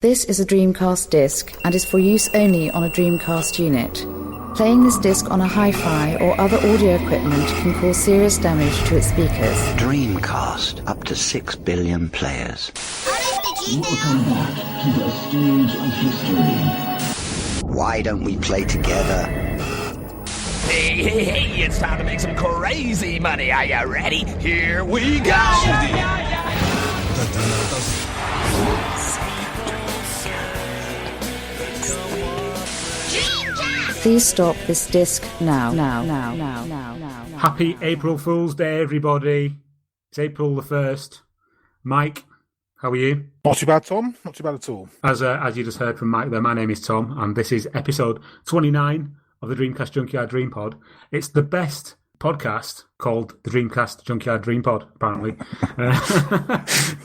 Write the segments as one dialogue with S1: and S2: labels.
S1: This is a Dreamcast disc and is for use only on a Dreamcast unit. Playing this disc on a hi-fi or other audio equipment can cause serious damage to its speakers.
S2: Dreamcast, up to 6 billion players.
S3: Welcome back to the stage of history.
S2: Why don't we play together?
S4: Hey, it's time to make some crazy money. Are you ready? Here we go!
S1: Please stop this disc now.
S5: Happy April Fool's Day, everybody. It's April the 1st. Mike, how are you?
S6: Not too bad, Tom. Not too bad at all.
S5: As you just heard from Mike there, my name is Tom, and this is episode 29 of the Dreamcast Junkyard Dream Pod. It's the best podcast called the Dreamcast Junkyard Dream Pod, apparently. I'm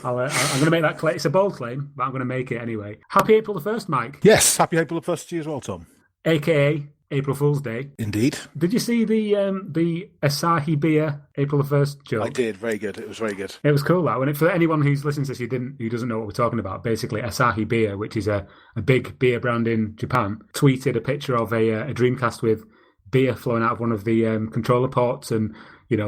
S5: going to make that claim. It's a bold claim, but I'm going to make it anyway. Happy April the 1st, Mike.
S6: Yes, happy April the 1st to you as well, Tom.
S5: AKA April Fool's Day.
S6: Indeed.
S5: Did you see the Asahi beer April the 1st joke?
S6: I did. Very good. It was very good.
S5: It was cool, that one. For anyone who's listening to this who doesn't know what we're talking about, basically Asahi beer, which is a big beer brand in Japan, tweeted a picture of a Dreamcast with beer flowing out of one of the controller ports and,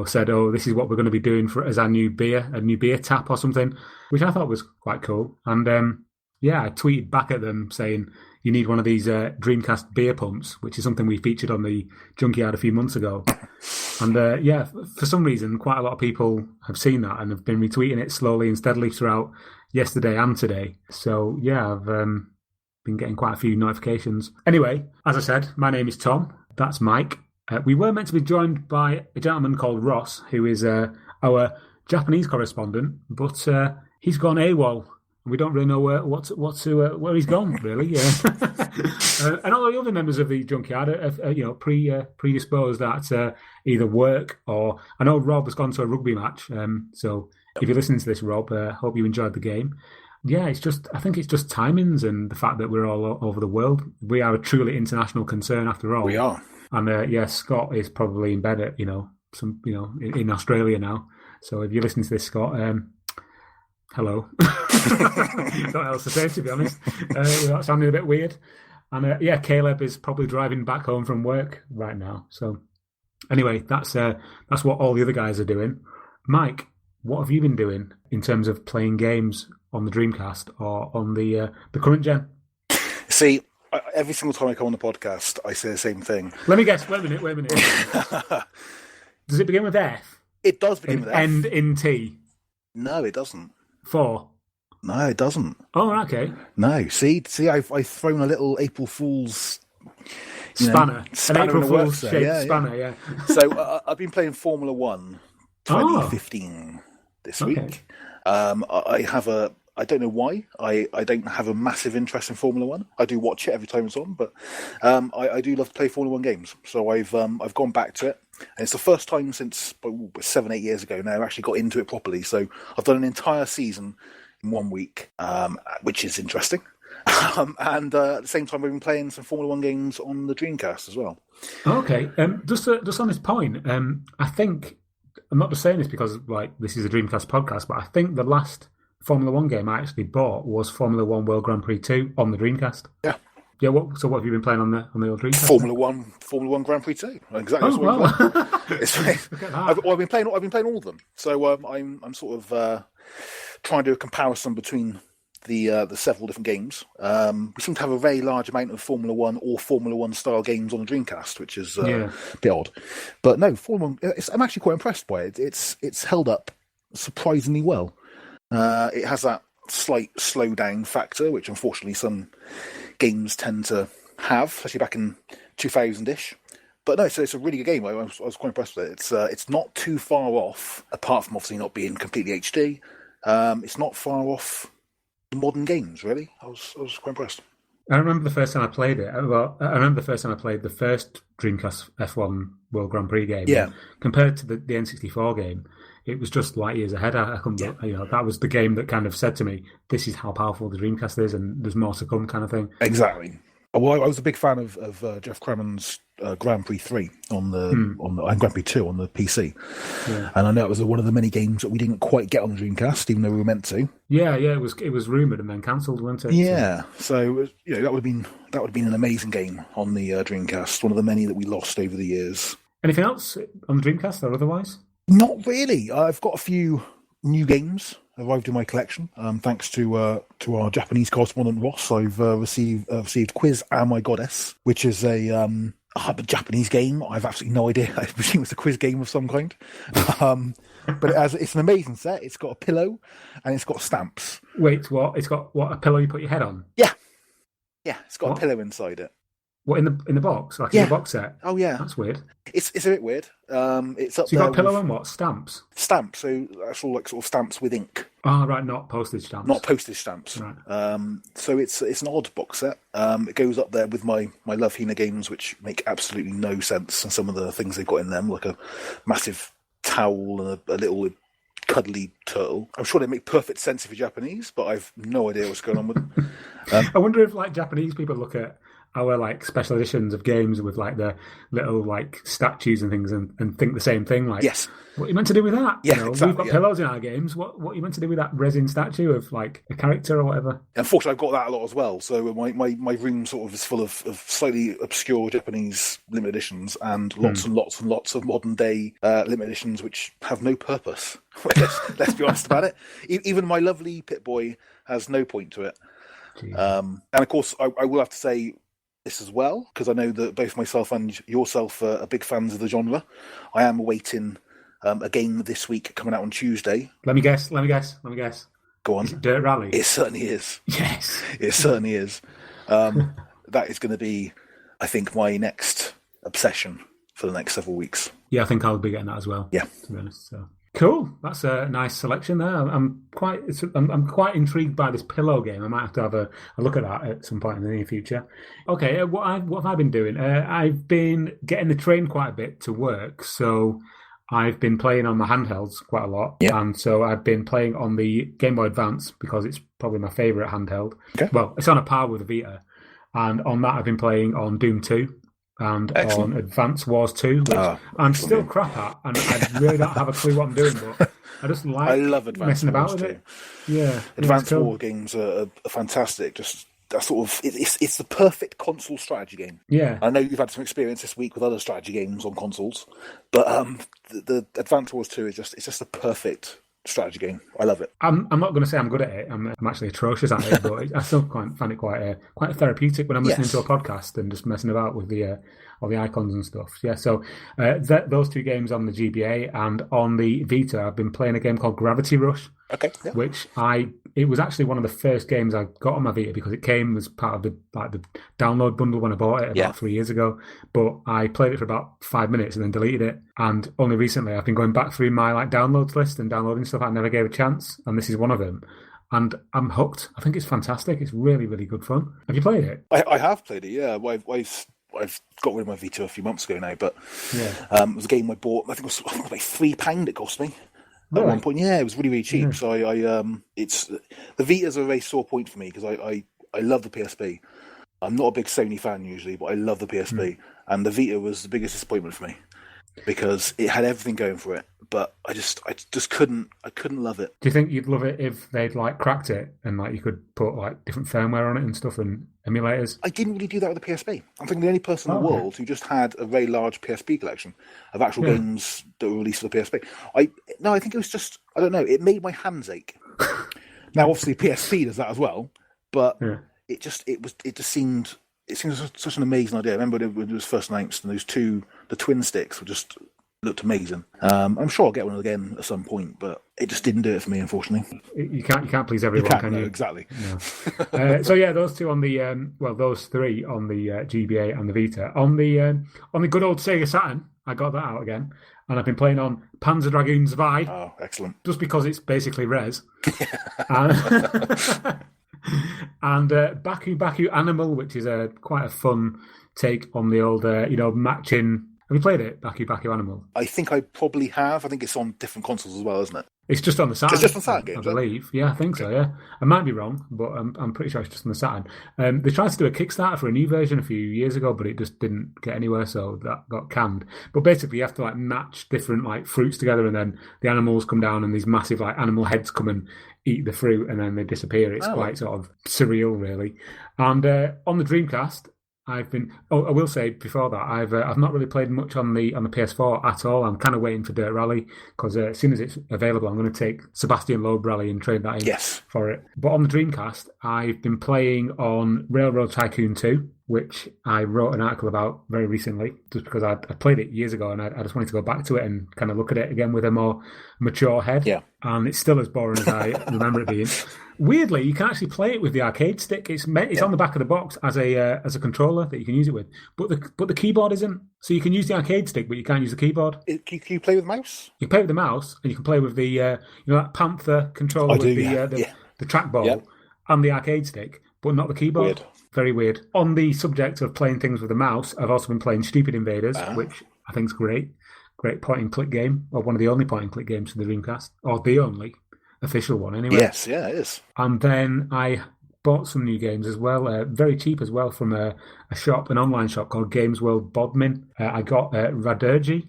S5: said, oh, this is what we're going to be doing as our new beer, a new beer tap or something, which I thought was quite cool. And I tweeted back at them saying, you need one of these Dreamcast beer pumps, which is something we featured on the Junkyard a few months ago. And for some reason, quite a lot of people have seen that and have been retweeting it slowly and steadily throughout yesterday and today. So, I've been getting quite a few notifications. Anyway, as I said, my name is Tom. That's Mike. We were meant to be joined by a gentleman called Ross, who is our Japanese correspondent, but he's gone AWOL. We don't really know where he's gone, really. And all the other members of the Junkyard are predisposed at either work or... I know Rob has gone to a rugby match, so if you're listening to this, Rob, hope you enjoyed the game. Yeah, I think it's just timings and the fact that we're all over the world. We are a truly international concern after all.
S6: We are.
S5: And Scott is probably in bed at, in Australia now. So if you're listening to this, Scott... hello. Not else to say, to be honest. That sounded a bit weird. And Caleb is probably driving back home from work right now. So anyway, that's what all the other guys are doing. Mike, what have you been doing in terms of playing games on the Dreamcast or on the current gen?
S6: See, every single time I come on the podcast, I say the same thing.
S5: Let me guess. Wait a minute. Does it begin with F?
S6: It does begin with F.
S5: End in T?
S6: No, it doesn't.
S5: 4?
S6: No, it doesn't.
S5: Oh, okay.
S6: No, see, I've thrown a little April Fool's
S5: spanner. An April Fool's
S6: shaped
S5: spanner, yeah.
S6: So I've been playing Formula 1 2015 this week. I don't know why. I don't have a massive interest in Formula 1. I do watch it every time it's on, but I do love to play Formula 1 games. So I've gone back to it. And it's the first time since 7-8 years ago now I actually got into it properly. So I've done an entire season in 1 week, which is interesting. And at the same time, we've been playing some Formula 1 games on the Dreamcast as well.
S5: Okay. Just on this point, I think, I'm not just saying this because this is a Dreamcast podcast, but I think the last Formula 1 game I actually bought was Formula 1 World Grand Prix 2 on the Dreamcast.
S6: Yeah.
S5: Yeah, so what have you been playing on the old Dreamcast?
S6: Formula 1 Grand Prix 2. Exactly.
S5: Oh, wow.
S6: I've been playing all of them. So I'm sort of trying to do a comparison between the several different games. We seem to have a very large amount of Formula 1 or Formula 1 style games on the Dreamcast, which is a bit odd. But no, Formula 1, I'm actually quite impressed by it. It's held up surprisingly well. It has that slight slowdown factor, which unfortunately some games tend to have, especially back in 2000-ish. But no, so it's a really good game. I was quite impressed with it. It's not too far off, apart from obviously not being completely HD. It's not far off the modern games, really. I was quite impressed.
S5: I remember the first time I played it. Well, I remember the first time I played the first Dreamcast F1 World Grand Prix game.
S6: Yeah.
S5: Compared to the N64 game, it was just light years ahead. I couldn't, that was the game that kind of said to me, "This is how powerful the Dreamcast is, and there's more to come," kind of thing.
S6: Exactly. Well, I was a big fan of Jeff Crammond's Grand Prix 3 and Grand Prix 2 on the PC.
S5: Yeah.
S6: And I know it was one of the many games that we didn't quite get on the Dreamcast, even though we were meant to.
S5: Yeah, it was rumoured and then cancelled, wasn't it?
S6: Yeah, so that would have been an amazing game on the Dreamcast, one of the many that we lost over the years.
S5: Anything else on the Dreamcast or otherwise?
S6: Not really. I've got a few new games arrived in my collection. Thanks to our Japanese correspondent Ross, I've received Quiz Am I Goddess, which is a Japanese game. I've absolutely no idea. I presume it's a quiz game of some kind. But it's an amazing set. It's got a pillow and it's got stamps.
S5: Wait, what? It's got what? A pillow you put your head on?
S6: Yeah, it's got a pillow inside it.
S5: What, in the box? Like in the box set?
S6: Oh yeah,
S5: that's weird.
S6: It's a bit weird. It's up
S5: so you
S6: there.
S5: got a pillow and what? Stamps.
S6: Stamps. So that's all like sort of stamps with ink.
S5: Oh right, not postage stamps.
S6: Not postage stamps.
S5: Right.
S6: So it's an odd box set. It goes up there with my Love Hina games, which make absolutely no sense, and some of the things they've got in them, like a massive towel and a little cuddly turtle. I'm sure they make perfect sense if you're Japanese, but I've no idea what's going on with them.
S5: I wonder if like Japanese people look at our like special editions of games with like the little like statues and things and think the same thing. Like,
S6: yes,
S5: what are you meant to do with that?
S6: Yeah, exactly,
S5: we've got pillows in our games. What are you meant to do with that resin statue of like a character or whatever?
S6: Unfortunately, I've got that a lot as well. So my room sort of is full of slightly obscure Japanese limited editions and lots and lots and lots of modern day limited editions which have no purpose. Let's be honest about it. Even my lovely Pip-Boy has no point to it. And of course, I will have to say this as well, because I know that both myself and yourself are big fans of the genre. I am awaiting a game this week coming out on Tuesday.
S5: Let me guess.
S6: Go on.
S5: Is it Dirt Rally?
S6: It certainly is.
S5: Yes.
S6: It certainly is. That is going to be, I think, my next obsession for the next several weeks.
S5: Yeah, I think I'll be getting that as well.
S6: Yeah.
S5: To be honest. So. Cool. That's a nice selection there. I'm quite intrigued by this pillow game. I might have to have a look at that at some point in the near future. Okay, what have I been doing? I've been getting the train quite a bit to work, so I've been playing on my handhelds quite a lot.
S6: Yeah.
S5: And so I've been playing on the Game Boy Advance because it's probably my favourite handheld.
S6: Okay.
S5: Well, it's on a par with the Vita. And on that I've been playing on Doom 2. And
S6: Excellent.
S5: on Advance Wars 2, which I'm still crap at, and I really don't have a clue what I'm doing, but I just like
S6: I love Advance
S5: messing about
S6: Wars
S5: with
S6: 2.
S5: it. Yeah,
S6: Advance
S5: cool.
S6: War games are fantastic. Just that sort of it's the perfect console strategy game.
S5: Yeah,
S6: I know you've had some experience this week with other strategy games on consoles, but the Advance Wars 2 is just the perfect strategy game. I love it.
S5: I'm not going to say I'm good at it. I'm actually atrocious at it, but I still find it quite therapeutic when I'm listening to a podcast and just messing about with the all the icons and stuff. Yeah, so those two games on the GBA, and on the Vita, I've been playing a game called Gravity Rush.
S6: Okay. Yeah.
S5: Which it was actually one of the first games I got on my Vita because it came as part of the download bundle when I bought it about 3 years ago. But I played it for about 5 minutes and then deleted it. And only recently I've been going back through my downloads list and downloading stuff I never gave a chance, and this is one of them. And I'm hooked. I think it's fantastic. It's really, really good fun. Have you played it?
S6: I have played it. Yeah, I've got rid of my Vita a few months ago now, but it was a game I bought. I think it was like £3 it cost me. At one point, it was really, really cheap. Yeah. So it's the Vita's a very sore point for me because I love the PSP. I'm not a big Sony fan usually, but I love the PSP, and the Vita was the biggest disappointment for me because it had everything going for it, but I just couldn't love it.
S5: Do you think you'd love it if they'd cracked it and you could put different firmware on it and stuff and emulators? I
S6: didn't really do that with the PSP. I'm thinking the only person in the world who just had a very large PSP collection of actual games that were released for the PSP. I think it was just, I don't know, it made my hands ache. Now obviously PSP does that as well, but it seemed such an amazing idea. I remember when it was first announced, and the twin sticks looked amazing. I'm sure I'll get one again at some point, but it just didn't do it for me, unfortunately.
S5: You can't please everyone, can you?
S6: Exactly.
S5: No. So those two on the those three on the GBA and the Vita. On the good old Sega Saturn, I got that out again, and I've been playing on Panzer Dragoon Zwei.
S6: Oh, excellent!
S5: Just because it's basically Res. And Baku Animal, which is quite a fun take on the old matching. Have you played it, Baku Animal?
S6: I think I probably have. I think it's on different consoles as well, isn't it?
S5: It's just on the Saturn.
S6: It's just on Saturn,
S5: I believe. Yeah, I think so. Yeah, I might be wrong, but I'm pretty sure it's just on the Saturn. They tried to do a Kickstarter for a new version a few years ago, but it just didn't get anywhere, so that got canned. But basically, you have to like match different like fruits together, and then the animals come down, and these massive like animal heads come and eat the fruit, and then they disappear. It's quite sort of surreal, really. And on the Dreamcast, I've been. Oh, I will say before that, I've not really played much on the PS4 at all. I'm kind of waiting for Dirt Rally because as soon as it's available, I'm going to take Sebastian Loeb Rally and trade that in for it. But on the Dreamcast, I've been playing on Railroad Tycoon 2, which I wrote an article about very recently, just because I played it years ago and I just wanted to go back to it and kind of look at it again with a more mature head. Yeah. And it's still as boring as I remember it being. Weirdly, you can actually play it with the arcade stick. It's on the back of the box as a controller that you can use it with, but the keyboard isn't. So you can use the arcade stick, but you can't use the keyboard.
S6: Can you play with the mouse?
S5: You can play with the mouse, and you can play with the that Panther controller with the trackball and the arcade stick, but not the keyboard.
S6: Weird.
S5: Very weird. On the subject of playing things with the mouse, I've also been playing Stupid Invaders, which I think is great. Great point-and-click game, or one of the only point-and-click games for the Dreamcast, or the only official one anyway.
S6: Yes, yeah, it is.
S5: And then I bought some new games as well, very cheap as well, from an online shop called Games World Bodmin. I got Radurgi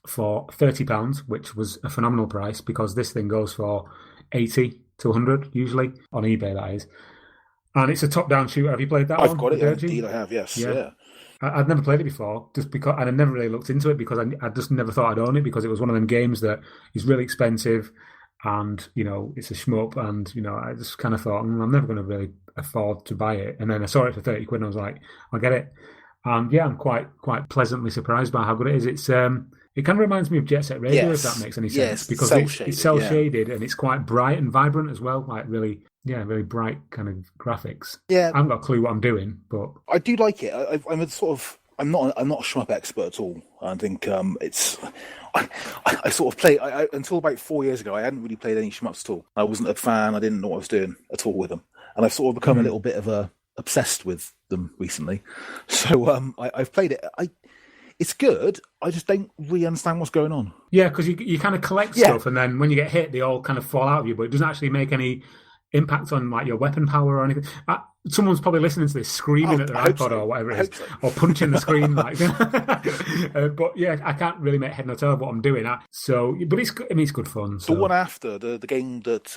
S5: for £30, which was a phenomenal price because this thing goes for 80 to 100 usually, on eBay that is. And it's a top-down shooter. Have you played that one?
S6: I've got it, indeed I have, yes. Yeah.
S5: I'd never played it before, just because, and I never really looked into it because I just never thought I'd own it because it was one of them games that is really expensive and, it's a shmup and, I just kind of thought, I'm never going to really afford to buy it. And then I saw it for 30 quid and I was like, I'll get it. And yeah, I'm quite pleasantly surprised by how good it is. It's it kind of reminds me of Jet Set Radio, if that makes any sense, because it's cel-shaded and it's quite bright and vibrant as well, like really bright kind of graphics. Yeah, I haven't got a clue what I'm doing, but
S6: I do like it. I'm not a shmup expert at all. I think I sort of play. Until about 4 years ago, I hadn't really played any shmups at all. I wasn't a fan. I didn't know what I was doing at all with them, and I've sort of become a little bit of obsessed with them recently. So I've played it. It's good. I just don't really understand what's going on.
S5: Yeah, because you kind of collect stuff, and then when you get hit, they all kind of fall out of you, but it doesn't actually make any impact on like your weapon power or anything. Someone's probably listening to this screaming at their iPod or whatever it is, or punching the screen. But yeah, I can't really make head nor tail of what I'm doing. But it's good fun. So.
S6: The one after the game that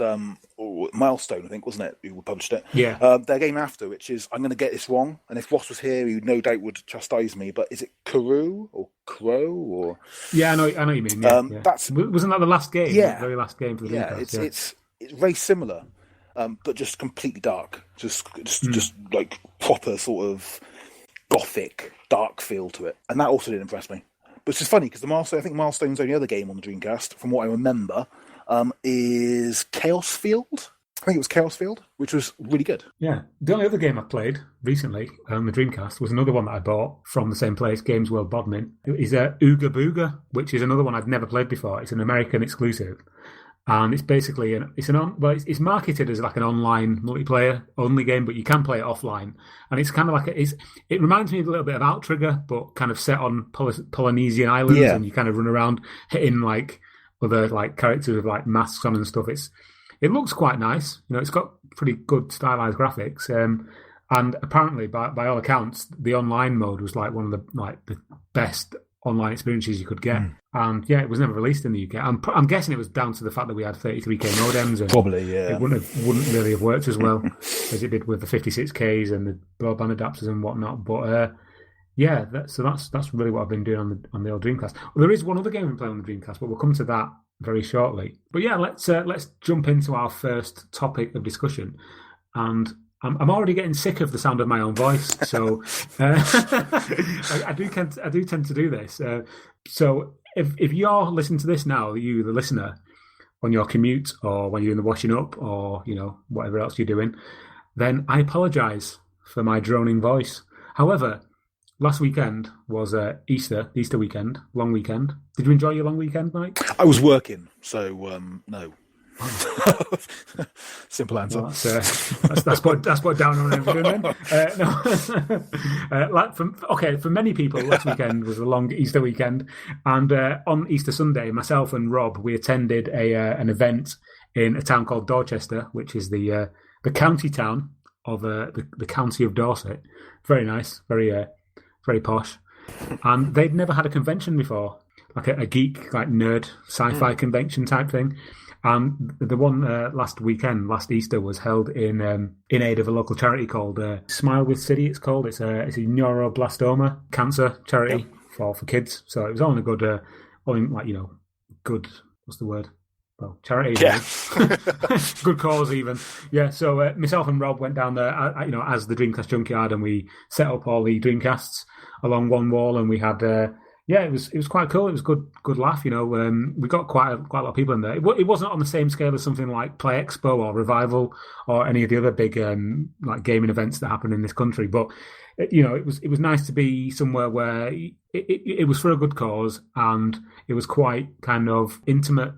S6: Milestone, I think, wasn't it? Who published it?
S5: Yeah.
S6: Their game after, which is, I'm going to get this wrong, and if Ross was here, he no doubt would chastise me. But is it Karoo or Crow or?
S5: Yeah, I know what you mean. Yeah, wasn't that the last game?
S6: Yeah,
S5: the very last game for the Dreamcast.
S6: It's very similar. But just completely dark, just like proper sort of gothic dark feel to it, and that also didn't impress me. But it's just funny because I think Milestone's only other game on the Dreamcast, from what I remember, is Chaos Field. I think it was Chaos Field, which was really good.
S5: Yeah, the only other game I played recently on the Dreamcast was another one that I bought from the same place, Games World Bodmin. It is Ooga Booga, which is another one I'd never played before. It's an American exclusive. And it's basically it's marketed as like an online multiplayer only game, but you can play it offline. And it's kind of like it reminds me a little bit of Outrigger, but kind of set on Polynesian islands, and you kind of run around hitting like other like characters with like masks on and stuff. It looks quite nice, it's got pretty good stylized graphics. And apparently, by all accounts, the online mode was like one of the best online experiences you could get. And yeah, it was never released in the UK. I'm guessing it was down to the fact that we had 33k modems, and
S6: probably it
S5: wouldn't really have worked as well as it did with the 56ks and the broadband adapters and whatnot. But that's really what I've been doing on the old Dreamcast. Well, there is one other game I'm playing on the Dreamcast, but we'll come to that very shortly. But yeah, let's jump into our first topic of discussion. And I'm already getting sick of the sound of my own voice, so I do tend to do this. So if you're listening to this now, you the listener, on your commute or when you're in the washing up or whatever else you're doing, then I apologise for my droning voice. However, last weekend was Easter weekend, long weekend. Did you enjoy your long weekend, Mike?
S6: I was working, so no. Simple answer.
S5: Well, that's put down on everything then. No. For many people, last weekend was a long Easter weekend, and on Easter Sunday, myself and Rob, we attended an event in a town called Dorchester, which is the county town of the county of Dorset. Very nice, very posh, and they'd never had a convention before, like a geek, like nerd sci-fi convention type thing. And the one last Easter, was held in aid of a local charity called Smile with City. It's called. It's a neuroblastoma cancer charity for kids. So it was on a good, good. What's the word? Well, charity.
S6: Yeah.
S5: Good cause even. Yeah. So myself and Rob went down there, as the Dreamcast Junkyard, and we set up all the Dreamcasts along one wall, and we had. Yeah, it was quite cool. It was good laugh. We got quite a lot of people in there. It wasn't on the same scale as something like Play Expo or Revival or any of the other big like gaming events that happen in this country. But it was nice to be somewhere where it was for a good cause, and it was quite kind of intimate.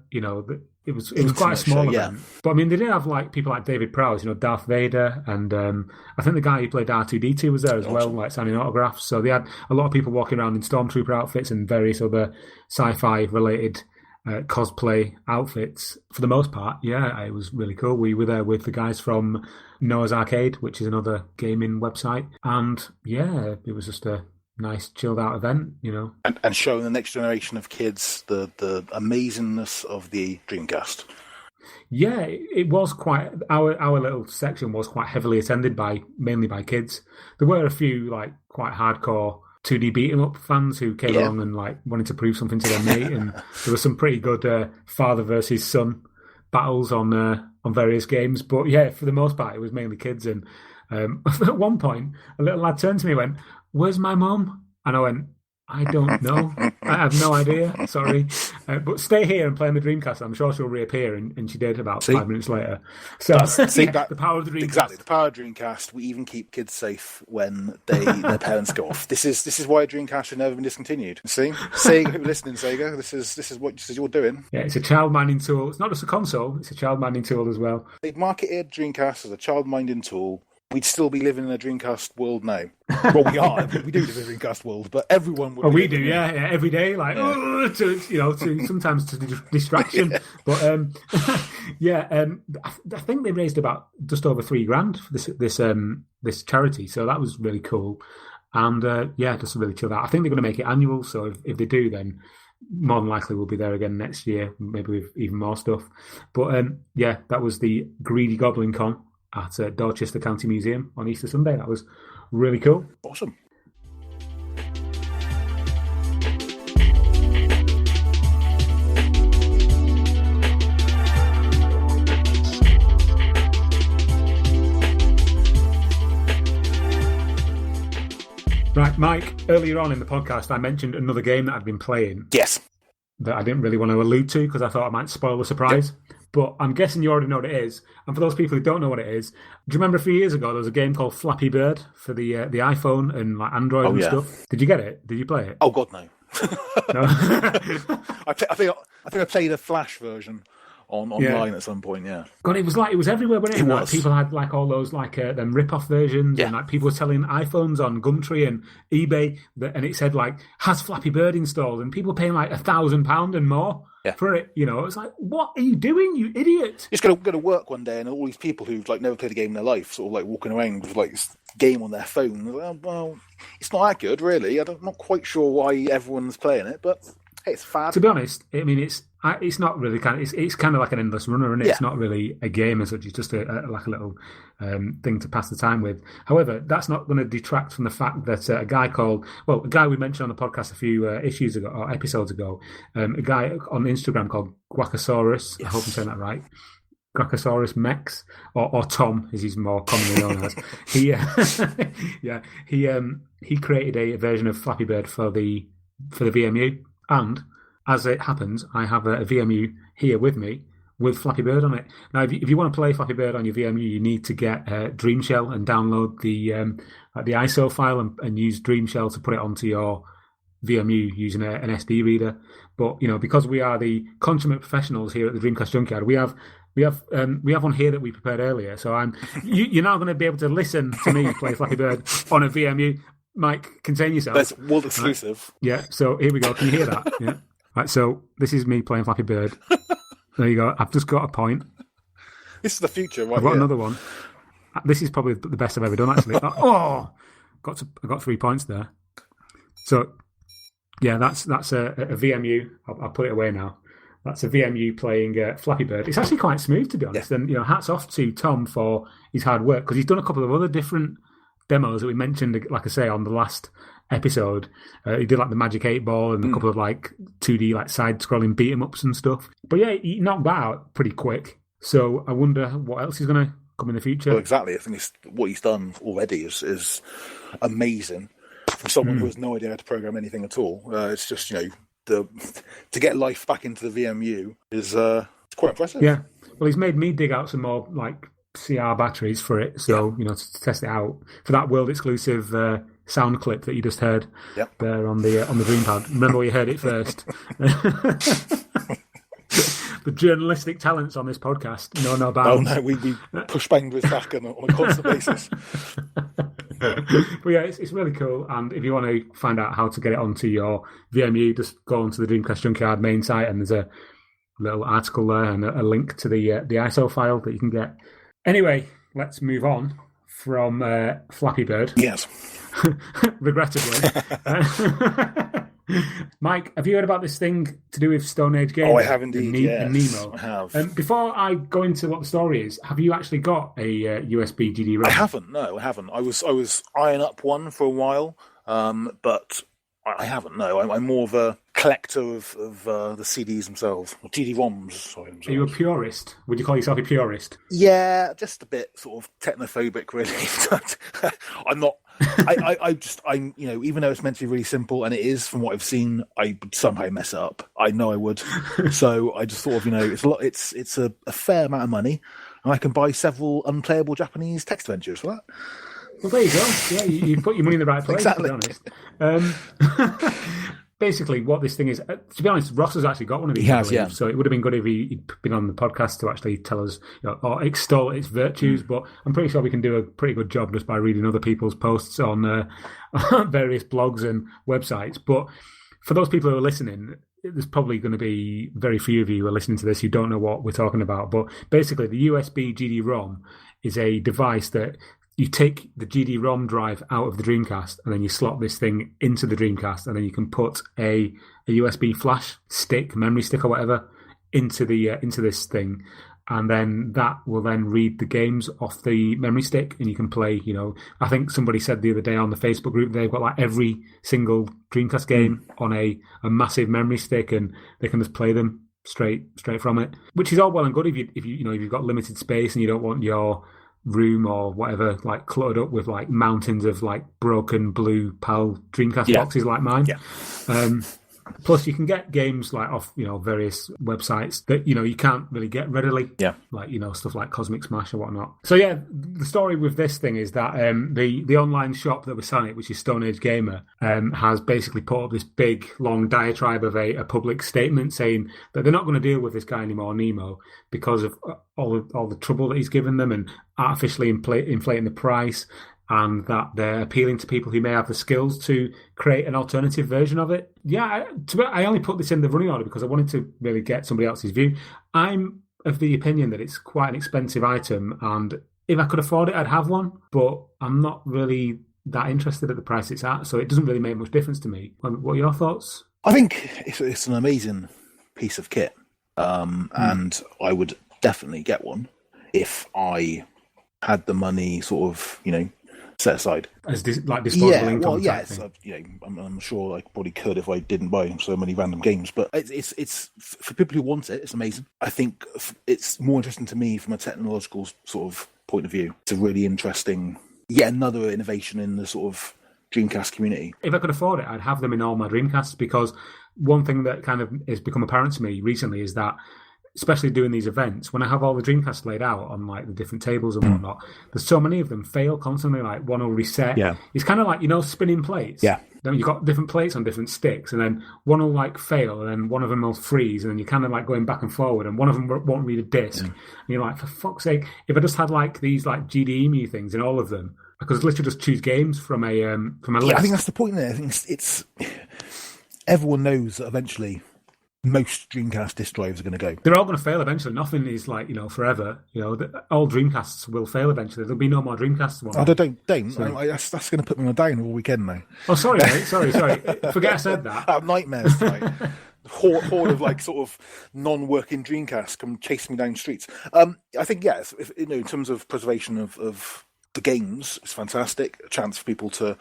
S5: It was quite a small event. But I mean, they did have like people like David Prowse, Darth Vader, and I think the guy who played R2-D2 was there as well, like signing autographs. So they had a lot of people walking around in Stormtrooper outfits and various other sci-fi related cosplay outfits. For the most part, yeah, it was really cool. We were there with the guys from Noah's Arcade, which is another gaming website, and yeah, it was just a nice chilled out event,
S6: and showing the next generation of kids the amazingness of the Dreamcast.
S5: Yeah, it was quite. Our little section was quite heavily attended mainly by kids. There were a few like quite hardcore 2D beat 'em up fans who came along and like wanted to prove something to their mate, and there was some pretty good father versus son battles on various games. But yeah, for the most part, it was mainly kids. And at one point, a little lad turned to me and went, "Where's my mum?" And I went, "I don't know. I have no idea. Sorry. But stay here and play on the Dreamcast. I'm sure she'll reappear." And she did about 5 minutes later. So the power of the Dreamcast.
S6: Exactly, the power of Dreamcast. We even keep kids safe when their parents go off. This is why Dreamcast should never been discontinued. See, listening, Sega. This is what you're doing.
S5: Yeah, it's a child-minding tool. It's not just a console. It's a child-minding tool as well.
S6: They've marketed Dreamcast as a child-minding tool. We'd still be living in a Dreamcast world now. Well, we are. We do live in a Dreamcast world, but everyone would.
S5: Oh, we do, yeah, every day, like to sometimes to distraction. Yeah. But I think they raised about just over $3,000 for this charity, so that was really cool. And just really chilled out. I think they're going to make it annual, so if they do, then more than likely we'll be there again next year, maybe with even more stuff. But that was the Greedy Goblin Con at Dorchester County Museum on Easter Sunday. That was really cool.
S6: Awesome.
S5: Right, Mike, earlier on in the podcast, I mentioned another game that I'd been playing.
S6: Yes.
S5: That I didn't really want to allude to because I thought I might spoil the surprise. Yep. But I'm guessing you already know what it is. And for those people who don't know what it is, do you remember a few years ago there was a game called Flappy Bird for the iPhone and like Android and stuff? Did you get it? Did you play it?
S6: Oh God, no.
S5: No?
S6: I think I played a Flash version online at some point. Yeah.
S5: God, it was everywhere, wasn't it?
S6: It
S5: like,
S6: was.
S5: People had like all those like them rip-off versions, and like people were selling iPhones on Gumtree and eBay, and it said like has Flappy Bird installed, and people paying like £1,000 and more. For it, it's like, what are you doing, you idiot?
S6: Just go to work one day, and all these people who've like never played a game in their life, sort of like walking around with like this game on their phone. Like, oh, well, it's not that good, really. I'm not quite sure why everyone's playing it, but hey, it's fab.
S5: To be honest, I mean, it's not really it's kind of like an endless runner, and it's not really a game as such. It's just a little thing to pass the time with. However, that's not going to detract from the fact that a guy we mentioned on the podcast a few issues ago or episodes ago, a guy on Instagram called Guacasaurus. Yes. I hope I'm saying that right. Guacasaurus Mex, or Tom, as he's more commonly known as. He created a version of Flappy Bird for the VMU, and as it happens, I have a VMU here with me with Flappy Bird on it. Now, if you want to play Flappy Bird on your VMU, you need to get Dreamshell and download the ISO file and use Dreamshell to put it onto your VMU using an SD reader. But because we are the consummate professionals here at the Dreamcast Junkyard, we have we have one here that we prepared earlier. So you're now going to be able to listen to me play Flappy Bird on a VMU. Mike, contain yourself.
S6: That's world exclusive.
S5: Right. Yeah. So here we go. Can you hear that? Yeah. Right. So this is me playing Flappy Bird. There you go. I've just got a point.
S6: This is the future, right?
S5: I've got
S6: here.
S5: another one. This is probably the best I've ever done, actually. I got 3 points there. So, yeah, that's a VMU. I'll put it away now. That's a VMU playing Flappy Bird. It's actually quite smooth, to be honest. Yeah. And hats off to Tom for his hard work, because he's done a couple of other different demos that we mentioned, like I say, on the last episode. He did like the Magic 8 Ball and a couple of like 2D like side-scrolling beat-em-ups and stuff. But yeah, he knocked that out pretty quick. So I wonder what else is going to come in the future.
S6: Well, exactly. I think what he's done already is amazing. From someone who has no idea how to program anything at all, it's just to get life back into the VMU is it's quite impressive.
S5: Yeah. Well, he's made me dig out some more like CR batteries for it, so to test it out for that world exclusive sound clip that you just heard there on the Dreampad. Remember where you heard it first. The journalistic talents on this podcast know no bounds.
S6: Oh no, we push boundaries back on a constant basis.
S5: But yeah, it's really cool. And if you want to find out how to get it onto your VMU, just go onto the Dreamcast Junkyard main site, and there's a little article there and a link to the ISO file that you can get. Anyway, let's move on from Flappy Bird.
S6: Yes.
S5: Regrettably. Mike, have you heard about this thing to do with Stone Age Gamer?
S6: Oh, I have indeed, yes.
S5: Nemo?
S6: I have.
S5: Before I go into what the story is, have you actually got a USB GD-ROM?
S6: I haven't, no, I haven't. I was eyeing up one for a while, but I haven't, no. I'm more of a collector of the CDs themselves, or GD-ROMs. Sorry,
S5: Are you a purist? Would you call yourself a purist?
S6: Yeah, just a bit sort of technophobic, really. I'm not. I'm even though it's meant to be really simple, and it is from what I've seen, I would somehow mess it up. I know I would. So I just thought of, it's a lot. It's a fair amount of money, and I can buy several unplayable Japanese text adventures for that.
S5: Well, there you go. Yeah, you put your money in the right place,
S6: exactly.
S5: To be honest. Basically, what this thing is, to be honest, Ross has actually got one of these.
S6: He has, yeah.
S5: So it would have been good if he'd been on the podcast to actually tell us or extol its virtues. But I'm pretty sure we can do a pretty good job just by reading other people's posts on various blogs and websites. But for those people who are listening, there's probably going to be very few of you who are listening to this who don't know what we're talking about. But basically, the USB GD-ROM is a device that you take the GD-ROM drive out of the Dreamcast, and then you slot this thing into the Dreamcast, and then you can put a USB flash stick, memory stick or whatever, into this thing, and then that will then read the games off the memory stick, and you can play. I think somebody said the other day on the Facebook group they've got like every single Dreamcast game on a massive memory stick, and they can just play them straight from it, which is all well and good if you've got limited space and you don't want your room or whatever like cluttered up with like mountains of like broken blue PAL Dreamcast boxes like mine. Plus you can get games like off various websites that you can't really get readily, like stuff like Cosmic Smash or whatnot. So yeah, the story with this thing is that the online shop that was selling it, which is Stone Age Gamer, has basically put up this big long diatribe of a public statement saying that they're not going to deal with this guy anymore, Nemo, because of all the trouble that he's given them and artificially inflating the price, and that they're appealing to people who may have the skills to create an alternative version of it. Yeah, I only put this in the running order because I wanted to really get somebody else's view. I'm of the opinion that it's quite an expensive item, and if I could afford it, I'd have one, but I'm not really that interested at the price it's at, so it doesn't really make much difference to me. What are your thoughts?
S6: I think it's an amazing piece of kit, and I would definitely get one if I had the money sort of, set aside
S5: as disposable income.
S6: I'm sure I probably could if I didn't buy so many random games. But it's for people who want it. It's amazing. I think it's more interesting to me from a technological sort of point of view. It's a really interesting, yet another innovation in the sort of Dreamcast community.
S5: If I could afford it, I'd have them in all my Dreamcasts, because one thing that kind of has become apparent to me recently is that, especially doing these events, when I have all the Dreamcasts laid out on like the different tables and whatnot, there's so many of them fail constantly. Like one will reset.
S6: Yeah.
S5: It's kind of like, spinning plates.
S6: Yeah.
S5: then you've got different plates on different sticks, and then one will like fail, and then one of them will freeze, and then you're kind of like going back and forward, and one of them won't read a disc. And you're like, for fuck's sake, if I just had like these like GDEMU things in all of them, I could literally just choose games from a list.
S6: I think that's the point there. I think it's everyone knows that eventually most Dreamcast disc drives are going to go.
S5: They're all going to fail eventually. Nothing is like, forever. All Dreamcasts will fail eventually. There'll be no more Dreamcasts.
S6: Oh, don't. So, that's going to put me on a down all weekend now.
S5: Oh, sorry, mate. Sorry. Forget I said that.
S6: I have nightmares tonight. Horde of like sort of non-working Dreamcasts come chase me down streets. I think, yes, in terms of preservation of the games, it's fantastic. A chance for people to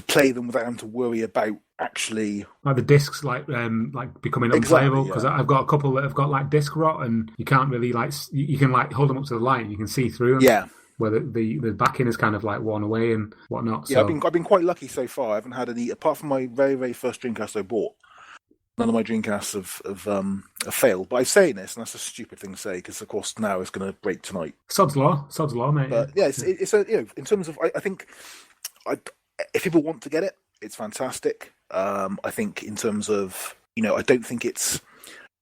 S6: play them without having to worry about actually
S5: like the discs becoming unplayable, because I've got a couple that have got like disc rot, and you can't really like you can like hold them up to the light and you can see through them.
S6: Yeah,
S5: where the backing is kind of like worn away and whatnot.
S6: Yeah,
S5: so.
S6: I've been quite lucky so far. I haven't had any, apart from my very, very first Dreamcast I bought. None of my Dreamcasts have failed. But I'm saying this, and that's a stupid thing to say, because of course now it's going to break tonight.
S5: Sod's law, mate.
S6: But yeah, it's in terms of I think if people want to get it, it's fantastic. I think in terms of I don't think it's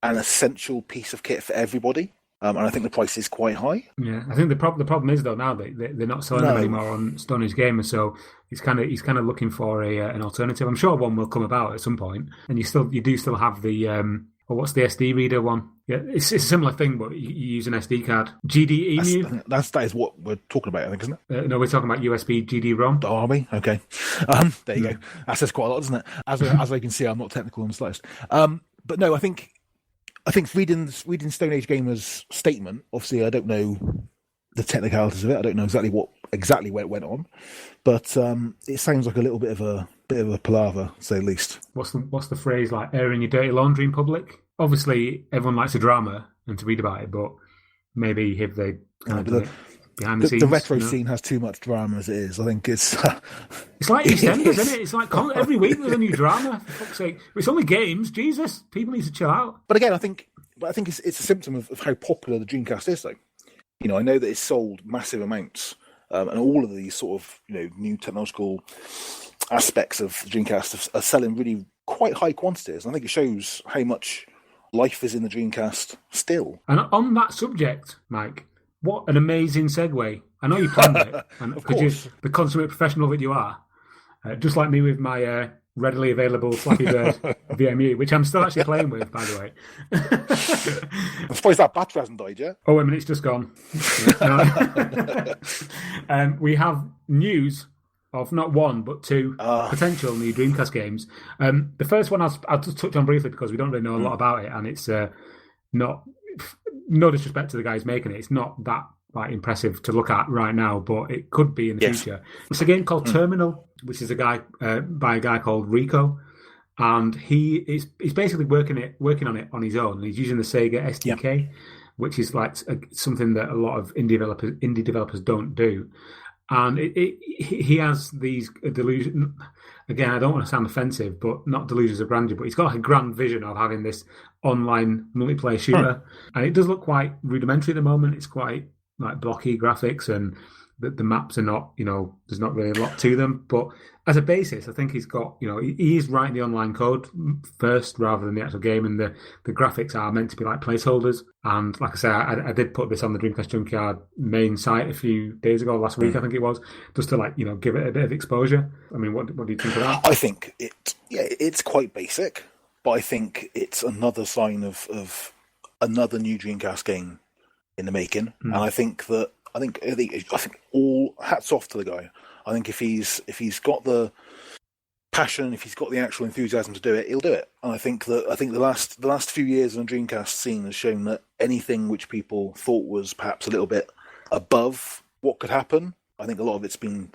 S6: an essential piece of kit for everybody. And I think the price is quite high.
S5: Yeah, I think the problem is though now that they're not selling them anymore on Stone Age Gamer, so he's kind of looking for an alternative. I'm sure one will come about at some point, and you do still have the what's the SD reader one? Yeah, it's a similar thing, but you use an SD card. GDEMU.
S6: That is what we're talking about, I think, isn't it?
S5: No, we're talking about USB GD-ROM.
S6: Oh, are we? Okay. There you go. That says quite a lot, doesn't it? As I can see, I'm not technical in the slightest. But no, I think reading Stone Age Gamer's statement, obviously I don't know the technicalities of it. I don't know exactly where it went on, but it sounds like a little bit of a palaver, to say the least.
S5: What's the phrase, like airing your dirty laundry in public? Obviously, everyone likes a drama and to read about it, but maybe if they kind of behind the scenes.
S6: The retro scene has too much drama as it is. I think it's
S5: it's like EastEnders, isn't it? It's like every week there's a new drama. For fuck's sake, it's only games. Jesus, people need to chill out.
S6: But again, I think it's a symptom of how popular the Dreamcast is, though. I know that it's sold massive amounts, and all of these sort of new technological aspects of the Dreamcast are selling really quite high quantities. And I think it shows how much life is in the Dreamcast still.
S5: And on that subject, Mike, what an amazing segue. I know you planned it, because you're the consummate professional that you are. Just like me with my readily available Flappy Bird VMU, which I'm still actually playing with, by the way.
S6: I'm surprised that battery hasn't died yet.
S5: Oh, wait a minute, it's just gone. We have news of not one, but two potential new Dreamcast games. The first one I'll just touch on briefly because we don't really know a lot about it, and it's not, no disrespect to the guys making it, it's not that impressive to look at right now, but it could be in the future. It's a game called Terminal, which is by a guy called Rico, and he's basically working on it on his own. He's using the Sega SDK, which is like something that a lot of indie developers don't do. And he has these delusions. Again, I don't want to sound offensive, but not delusions of grandeur. But he's got like a grand vision of having this online multiplayer shooter, and it does look quite rudimentary at the moment. It's quite like blocky graphics, and the maps are not, there's not really a lot to them. But as a basis, I think he's got, he is writing the online code first rather than the actual game, and the graphics are meant to be like placeholders. And like I say, I did put this on the Dreamcast Junkyard main site a few days ago, last week I think it was, just to give it a bit of exposure. I mean, what do you think of that?
S6: I think it's quite basic, but I think it's another sign of another new Dreamcast game in the making. And I think all hats off to the guy. I think if he's got the passion, if he's got the actual enthusiasm to do it, he'll do it. And I think the last few years on the Dreamcast scene has shown that anything which people thought was perhaps a little bit above what could happen, I think a lot of it's been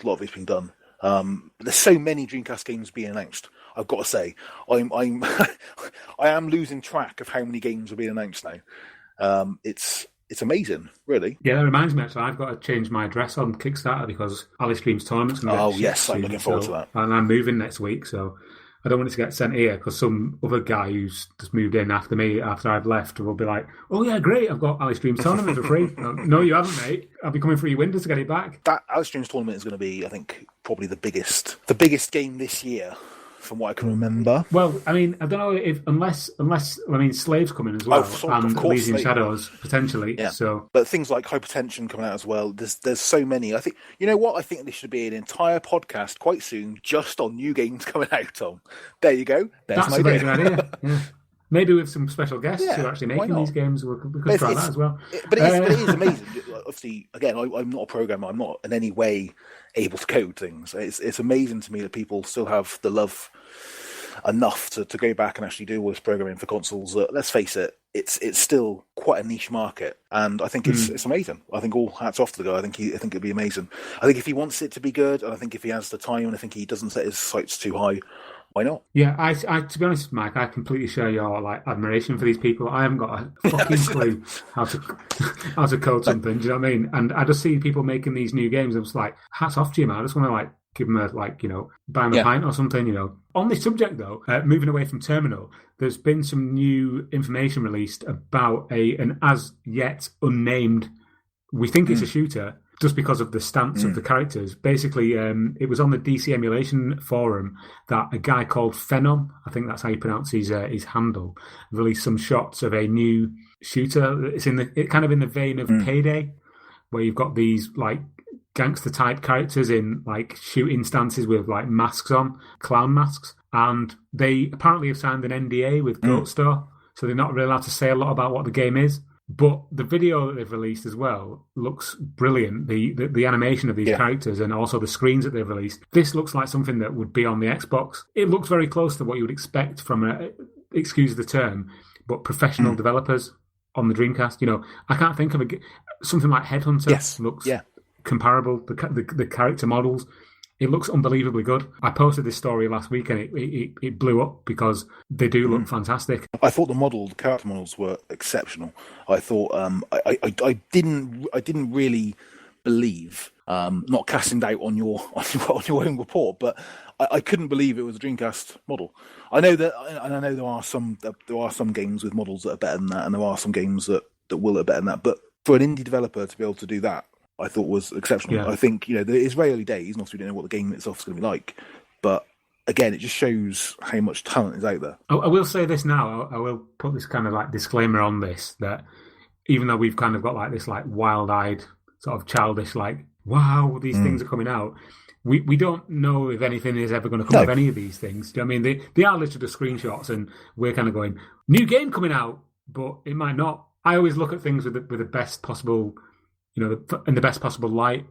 S6: done. There's so many Dreamcast games being announced. I've got to say, I am losing track of how many games are being announced now. It's amazing, really.
S5: Yeah, that reminds me, actually, I've got to change my address on Kickstarter because Alice Dreams Tournament's going to
S6: yes, I'm looking forward to that.
S5: And I'm moving next week, so I don't want it to get sent here because some other guy who's just moved in after me, after I've left, will be like, oh yeah, great, I've got Alice Dreams Tournament for free. No, you haven't, mate. I'll be coming through your windows to get it back.
S6: That Alice Dreams Tournament is going to be, I think, probably the biggest game this year, from what I can remember.
S5: Well, I mean, I don't know if unless I mean, Slave's coming as well, and Elysian Shadows potentially. Yeah. So,
S6: but things like Hypertension coming out as well. There's so many. I think, you know what? I think there should be an entire podcast quite soon just on new games coming out. Tom, there you go.
S5: That's a great idea. Yeah. Maybe with some special guests who are actually making these games, we could try that as well.
S6: But it is amazing. Obviously, again, I'm not a programmer. I'm not in any way able to code things. It's amazing to me that people still have the love enough to go back and actually do all this programming for consoles. Let's face it, it's still quite a niche market, and I think it's amazing. I think all hats off to the guy. I think it'd be amazing. I think if he wants it to be good, and I think if he has the time, and I think he doesn't set his sights too high, why not?
S5: Yeah, I to be honest, Mike, I completely share your admiration for these people. I haven't got a fucking clue how to code something. Do you know what I mean? And I just see people making these new games. I'm just like, hats off to you, man. I just want to give them buy them a pint or something. On this subject though, moving away from Terminal, there's been some new information released about an as yet unnamed. We think it's a shooter. Just because of the stance of the characters. Basically, it was on the DC Emulation forum that a guy called Phenom, I think that's how you pronounce his handle, released some shots of a new shooter. It's kind of in the vein of Payday, where you've got these gangster type characters in shooting stances with masks on, clown masks, and they apparently have signed an NDA with Goat Store, so they're not really allowed to say a lot about what the game is. But the video that they've released as well looks brilliant. The animation of these characters and also the screens that they've released. This looks like something that would be on the Xbox. It looks very close to what you would expect from excuse the term, but professional developers on the Dreamcast. I can't think of something like Headhunter looks comparable. The character models. It looks unbelievably good. I posted this story last week and it blew up because they do look fantastic.
S6: I thought the character models were exceptional. I thought I didn't really believe, not casting doubt on your own report, but I couldn't believe it was a Dreamcast model. I know that, and I know there are some games with models that are better than that, and there are some games that will are better than that. But for an indie developer to be able to do that, I thought was exceptional. Yeah. I think, it's very early days, and obviously we don't know what the game itself is going to be like. But again, it just shows how much talent is out there.
S5: I will say this now. I will put this kind of disclaimer on this, that even though we've kind of got this wild-eyed, sort of childish, wow, these things are coming out, we don't know if anything is ever going to come of any of these things. Do you know what I mean? They are literally just screenshots, and we're kind of going, new game coming out, but it might not. I always look at things with the best possible, in the best possible light,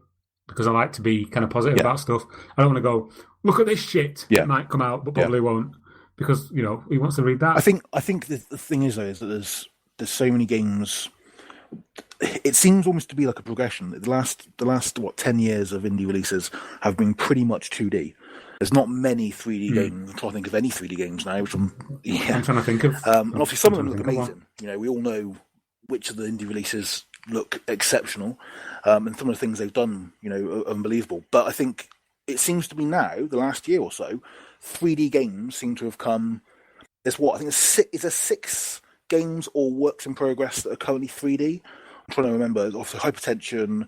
S5: because I like to be kind of positive about stuff. I don't want to go, look at this shit. It might come out, but probably won't, because who wants to read that?
S6: I think the thing is though is that there's so many games. It seems almost to be like a progression. The last 10 years of indie releases have been pretty much 2D. There's not many 3D games. I'm trying to think of any 3D games now.
S5: I'm trying to think of.
S6: And obviously some of them look amazing. We all know which of the indie releases look exceptional, and some of the things they've done, are unbelievable. But I think it seems to be now, the last year or so, 3D games seem to have come. There's is there 6 games or works in progress that are currently 3D? I'm trying to remember. Obviously, Hypertension,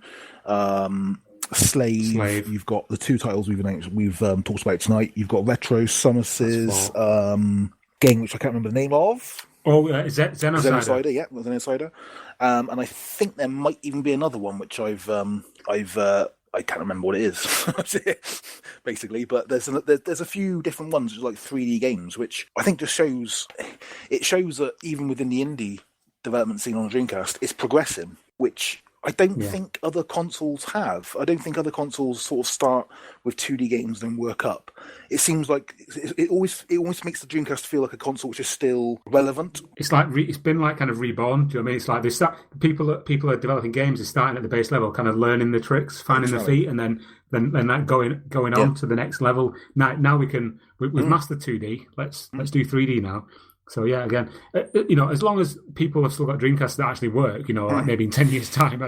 S6: Slave. You've got the 2 titles we've talked about tonight. You've got Retro Summer's game, which I can't remember the name of.
S5: Oh, Xenocider.
S6: Xenocider, yeah, Xenocider. And I think there might even be another one which I can't remember what it is, basically. But there's a few different ones, which are 3D games, which I think just shows that even within the indie development scene on the Dreamcast, it's progressing, which I don't think other consoles have. I don't think other consoles sort of start with 2D games and then work up. It seems like it always makes the Dreamcast feel like a console which is still relevant.
S5: It's it's been kind of reborn. Do you know what I mean? It's like people are developing games. They're starting at the base level, kind of learning the tricks, finding the feet, and then that going on to the next level. Now we've mastered 2D. Let's do 3D now. So yeah, again, as long as people have still got Dreamcasts that actually work, maybe in 10 years' time,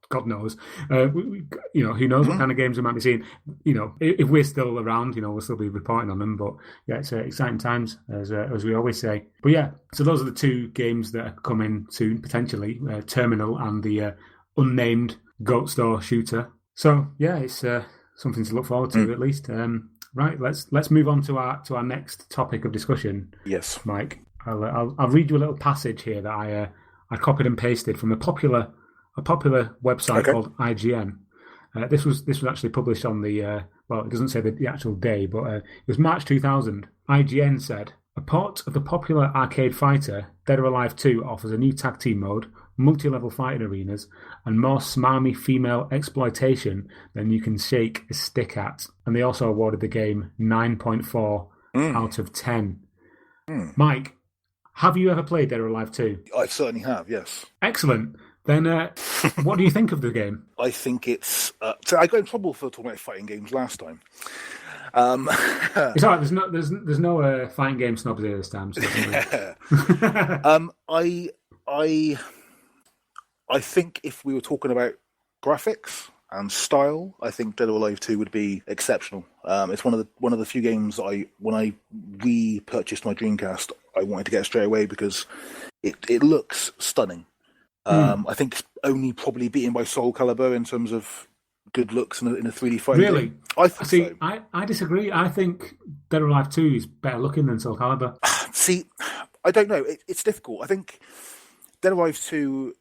S5: God knows. Who knows what kind of games we might be seeing. If we're still around, we'll still be reporting on them. But yeah, it's exciting times, as we always say. But yeah, so those are the two games that are coming soon, potentially, Terminal and the unnamed Goat Store shooter. So yeah, it's something to look forward to at least. Right, let's move on to our next topic of discussion.
S6: Yes,
S5: Mike. I'll read you a little passage here that I copied and pasted from a popular website called IGN. This was actually published on the it doesn't say the actual day, but it was March 2000. IGN said, a port of the popular arcade fighter Dead or Alive 2 offers a new tag team mode, multi-level fighting arenas, and more smarmy female exploitation than you can shake a stick at. And they also awarded the game 9.4 out of 10. Mike, have you ever played Dead or Alive 2?
S6: I certainly have, yes.
S5: Excellent. Then what do you think of the game?
S6: I think it's... so I got in trouble for talking about fighting games last time.
S5: It's all right. There's no fighting game snobs here this time. So
S6: I think if we were talking about graphics and style, I think Dead or Alive 2 would be exceptional. It's one of the few games that when I repurchased my Dreamcast, I wanted to get straight away because it looks stunning. I think it's only probably beaten by Soul Calibur in terms of good looks in a 3D fighting
S5: Really?
S6: game. I think so.
S5: I disagree. I think Dead or Alive 2 is better looking than Soul Calibur.
S6: See, I don't know. It's difficult. I think Dead or Alive 2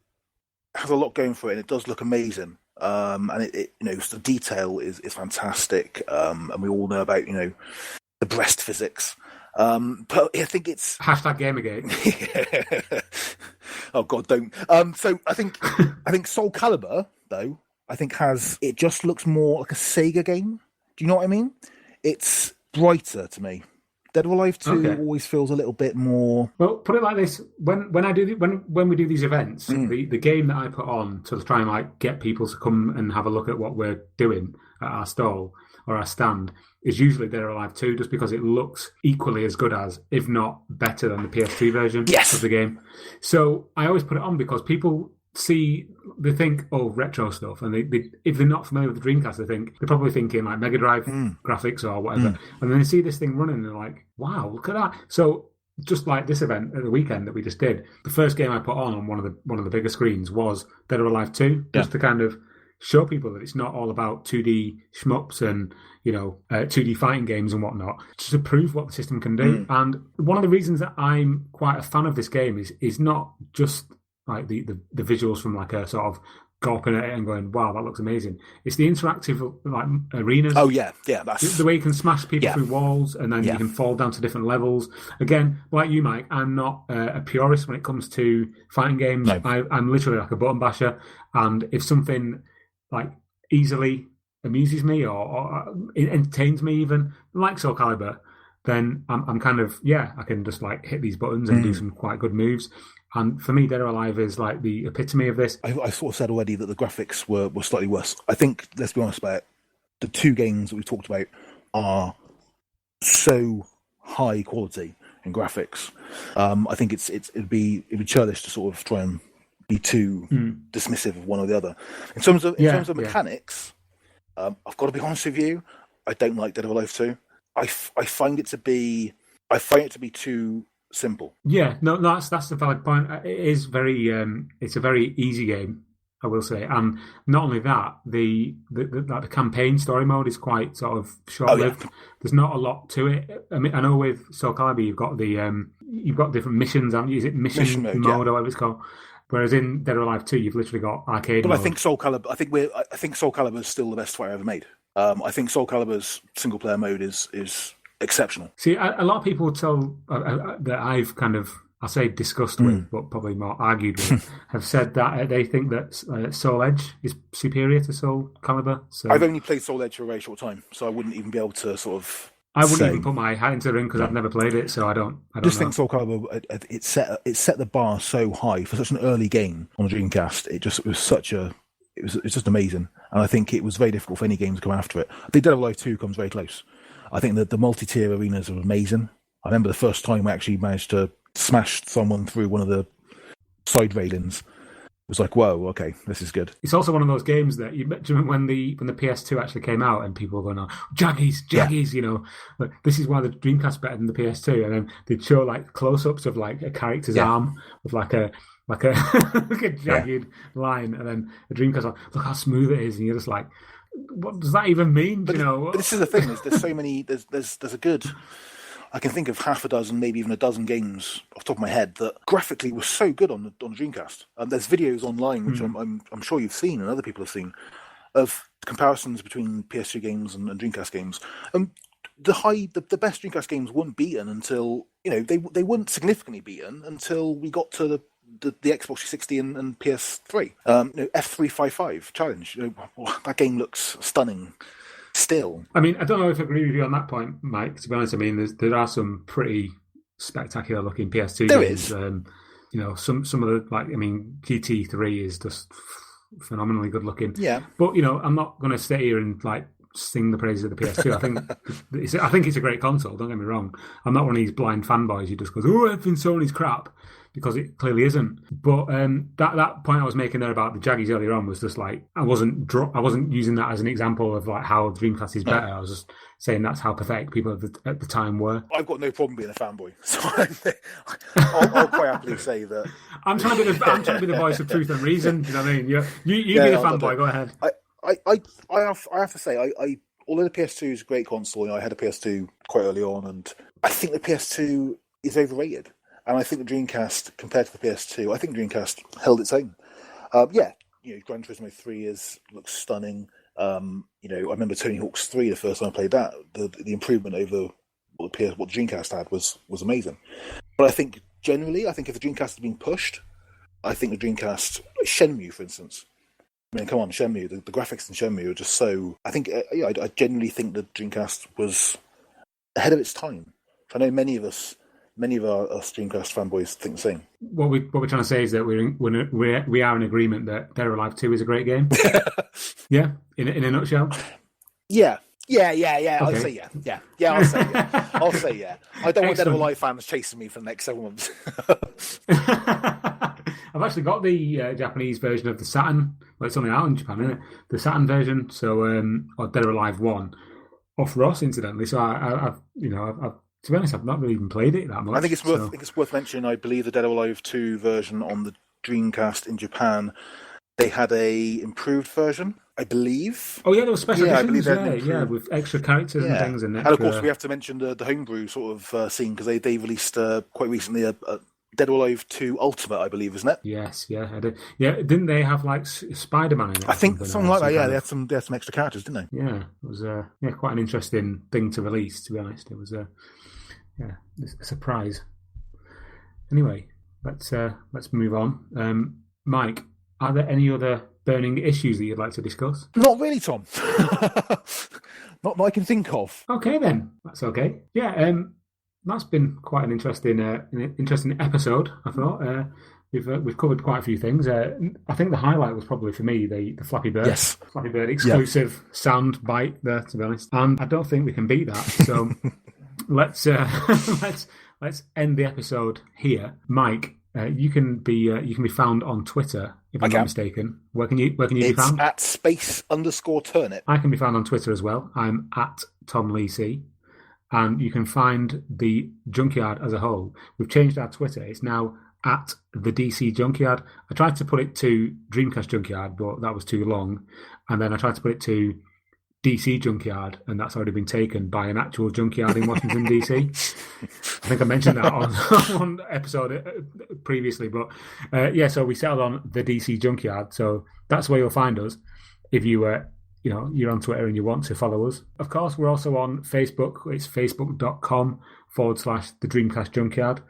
S6: has a lot going for it, and it does look amazing. And the detail is fantastic. And we all know about the breast physics. But I think it's
S5: #Gamergate.
S6: Oh God, don't. So I think Soul Calibur though, it just looks more like a Sega game. Do you know what I mean? It's brighter to me. Dead or Alive 2 always feels a little bit more.
S5: Well, put it like this: when we do these events, the game that I put on to try and get people to come and have a look at what we're doing at our stall or our stand is usually Dead or Alive 2, just because it looks equally as good as, if not better than, the PS3 version of the game. So I always put it on because people they think, retro stuff, and they if they're not familiar with the Dreamcast, they're probably thinking like Mega Drive graphics or whatever, and then they see this thing running and they're like, wow, look at that. So just like this event at the weekend that we just did, the first game I put on one of the bigger screens was Dead or Alive 2, just to kind of show people that it's not all about 2D shmups and 2D fighting games and whatnot, just to prove what the system can do. And one of the reasons that I'm quite a fan of this game is not just like the visuals from like a sort of gawping at it and going, wow, that looks amazing. It's the interactive arenas.
S6: Oh yeah, that's
S5: the way you can smash people through walls, and then you can fall down to different levels. Again, like you, Mike, I'm not a purist when it comes to fighting games.
S6: No.
S5: I'm literally like a button basher, and if something like easily amuses me or it entertains me, even like Soul Calibur, then I'm kind of I can just hit these buttons and do some quite good moves. And for me, Dead or Alive is like the epitome of this.
S6: I sort of said already that the graphics were slightly worse. I think, let's be honest about it, the two games that we've talked about are so high quality in graphics. I think it'd be churlish to sort of try and be too dismissive of one or the other. In terms of mechanics, I've got to be honest with you, I don't like Dead or Alive 2. I find it to be too simple.
S5: Yeah, no, that's a valid point. It is very, it's a very easy game, I will say, and not only that, the campaign story mode is quite sort of short-lived. There's not a lot to it. I mean, I know with Soul Calibur you've got different missions. Is it mission mode or whatever it's called? Whereas in Dead or Alive 2, you've literally got arcade mode.
S6: I think Soul Calibur. I think Soul Calibur is still the best fighter ever made. I think Soul Calibur's single-player mode is exceptional.
S5: See, a lot of people tell that I've kind of, I say discussed with, but probably more argued with, have said that they think that Soul Edge is superior to Soul Calibur. So
S6: I've only played Soul Edge for a very short time, so I wouldn't even be able to sort of.
S5: I wouldn't even put my hat into the ring because I've never played it, so I don't
S6: think Soul Calibur it set the bar so high for such an early game on the Dreamcast. It was just amazing, and I think it was very difficult for any game to come after it. I think Dead or Alive 2 comes very close. I think that the multi-tier arenas are amazing. I remember the first time I actually managed to smash someone through one of the side railings. was like, whoa, okay, this is good.
S5: It's also one of those games that do you remember when the PS2 actually came out and people were going, "Oh, Jaggies," you know, like, this is why the Dreamcast better than the PS2, and then they'd show like close-ups of like a character's arm with like a like a jagged line, and then the Dreamcast like, look how smooth it is, and you're just like, what does that even mean?
S6: But,
S5: you know,
S6: but this is the thing: there's so many. There's a good. I can think of half a dozen, maybe even a dozen games off the top of my head that graphically were so good on the Dreamcast. There's videos online, which I'm sure you've seen and other people have seen, of comparisons between PS2 games and Dreamcast games. The best Dreamcast games weren't beaten until, you know, they weren't significantly beaten until we got to the Xbox 360 and PS3. F355 Challenge. You know, that game looks stunning. Still,
S5: I mean, I don't know if I agree with you on that point, Mike. To be honest, I mean, there are some pretty spectacular looking PS2
S6: there
S5: games.
S6: Is.
S5: You know, some of the, like, I mean, GT3 is just phenomenally good looking.
S6: Yeah,
S5: but you know, I'm not going to sit here and like sing the praises of the PS2. I think it's a great console. Don't get me wrong. I'm not one of these blind fanboys who just goes, "Oh, everything Sony's crap," because it clearly isn't. But that point I was making there about the Jaggies earlier on was just like, I wasn't using that as an example of like how Dreamcast is better. I was just saying that's how pathetic people at the time were.
S6: I've got no problem being a fanboy, so I'll quite happily say that.
S5: I'm trying to be the voice of truth and reason. You know what I mean? You be the fanboy. Go ahead.
S6: I have to say, although the PS2 is a great console, you know, I had a PS2 quite early on, and I think the PS2 is overrated. And I think the Dreamcast, compared to the PS2, I think Dreamcast held its own. You know, Gran Turismo 3 looks stunning. You know, I remember Tony Hawk's 3 the first time I played that. The improvement over what the Dreamcast had was amazing. But I think generally, if the Dreamcast had been pushed, I think the Dreamcast, Shenmue, for instance. I mean, come on, Shenmue. The graphics in Shenmue are just so. I think, I genuinely think the Dreamcast was ahead of its time. I know many of us Dreamcast fanboys think the same. What we're trying to say is that we are in agreement that Dead or Alive 2 is a great game. Yeah, in a nutshell. Yeah. Okay. I'll say yeah. I'll say yeah. I don't want Dead or Alive fans chasing me for the next 7 months.
S5: I've actually got the Japanese version of the Saturn. Well, it's only out in Japan, isn't it? The Saturn version, so or Dead or Alive 1 off Ross, incidentally. So I've to be honest, I've not really even played it that much.
S6: I think it's worth mentioning. I believe the Dead or Alive 2 version on the Dreamcast in Japan, they had a improved version, I believe.
S5: Oh yeah, there were special editions.
S6: I believe
S5: with extra characters and things. And
S6: of course, we have to mention the homebrew sort of scene, because they released quite recently a Dead or Alive 2 Ultimate, I believe, isn't it?
S5: Yes, yeah, I did. Yeah, didn't they have like Spider-Man in it?
S6: I think something like that. Yeah, they had some extra characters, didn't they?
S5: Yeah, it was quite an interesting thing to release. To be honest, it was a surprise. Anyway, let's move on. Mike, are there any other burning issues that you'd like to discuss?
S6: Not really, Tom. Not that I can think of.
S5: Okay, then that's okay. Yeah, that's been quite an interesting episode. I thought we've covered quite a few things. I think the highlight was probably for me the Flappy Bird, Flappy Bird exclusive sound bite there. To be honest, and I don't think we can beat that. So let's end the episode here. Mike, you can be found on Twitter, if I'm not mistaken. Where can you be found?
S6: At @space_turnip.
S5: I can be found on Twitter as well. I'm at Tom Lee C. And you can find the Junkyard as a whole. We've changed our Twitter. It's now at the DC Junkyard. I tried to put it to Dreamcast Junkyard, but that was too long. And then I tried to put it to DC Junkyard, and that's already been taken by an actual junkyard in Washington, DC. I think I mentioned that on one episode previously. But so we settled on the DC Junkyard. So that's where you'll find us if you're on Twitter and you want to follow us. Of course, we're also on Facebook. It's facebook.com/the Dreamcast Junkyard.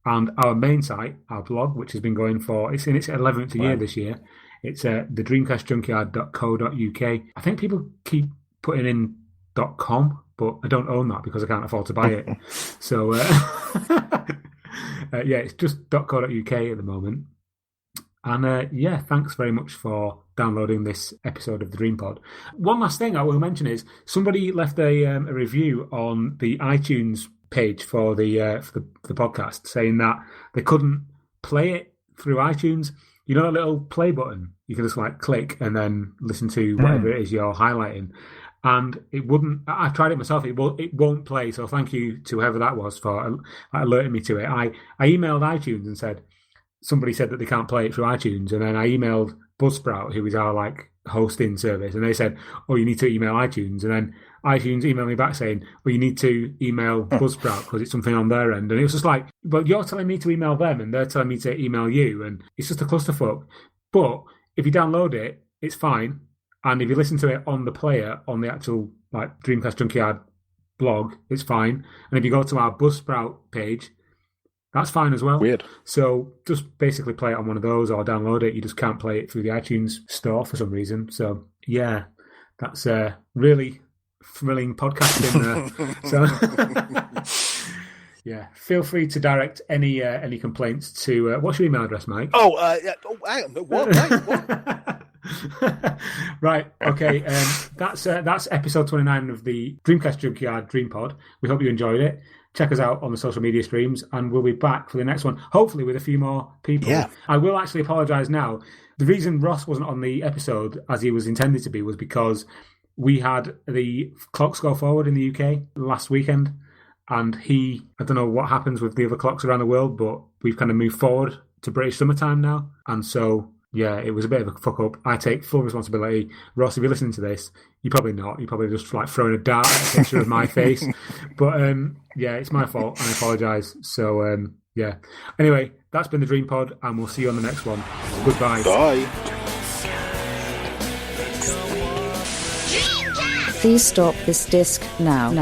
S5: And our main site, our blog, which has been going it's in its 11th year this year. It's thedreamcastjunkyard.co.uk. I think people keep putting in .com, but I don't own that because I can't afford to buy it. So, it's just .co.uk at the moment. And thanks very much for downloading this episode of the Dream Pod. One last thing I will mention is somebody left a review on the iTunes page for the podcast, saying that they couldn't play it through iTunes, you know that little play button? You can just like click and then listen to whatever it is you're highlighting. And it wouldn't. I tried it myself. It won't play. So thank you to whoever that was for alerting me to it. I emailed iTunes and said somebody said that they can't play it through iTunes, and then I emailed Buzzsprout, who is our like hosting service, and they said, "Oh, you need to email iTunes." And then iTunes emailed me back saying, "Well, you need to email Buzzsprout because it's something on their end." And it was just like, "But you're telling me to email them, and they're telling me to email you, and it's just a clusterfuck." But if you download it, it's fine. And if you listen to it on the player, on the actual like Dreamcast Junkyard blog, it's fine. And if you go to our Buzzsprout page, that's fine as well.
S6: Weird.
S5: So just basically play it on one of those or download it. You just can't play it through the iTunes store for some reason. So yeah, that's a really thrilling podcasting there. So yeah, feel free to direct any complaints to what's your email address, Mike?
S6: What?
S5: Right, okay. That's episode 29 of the Dreamcast Junkyard Dream Pod. We hope you enjoyed it. Check us out on the social media streams, and we'll be back for the next one, hopefully with a few more people.
S6: Yeah.
S5: I will actually apologise now. The reason Ross wasn't on the episode as he was intended to be was because we had the clocks go forward in the UK last weekend, and I don't know what happens with the other clocks around the world, but we've kind of moved forward to British summertime now, and so yeah, it was a bit of a fuck up. I take full responsibility. Ross, if you're listening to this, you're probably not. You're probably just like throwing a dart at a picture of my face. But yeah, it's my fault, and I apologise. So yeah. Anyway, that's been the Dream Pod, and we'll see you on the next one. Goodbye.
S6: Bye.
S1: Please stop this disc now.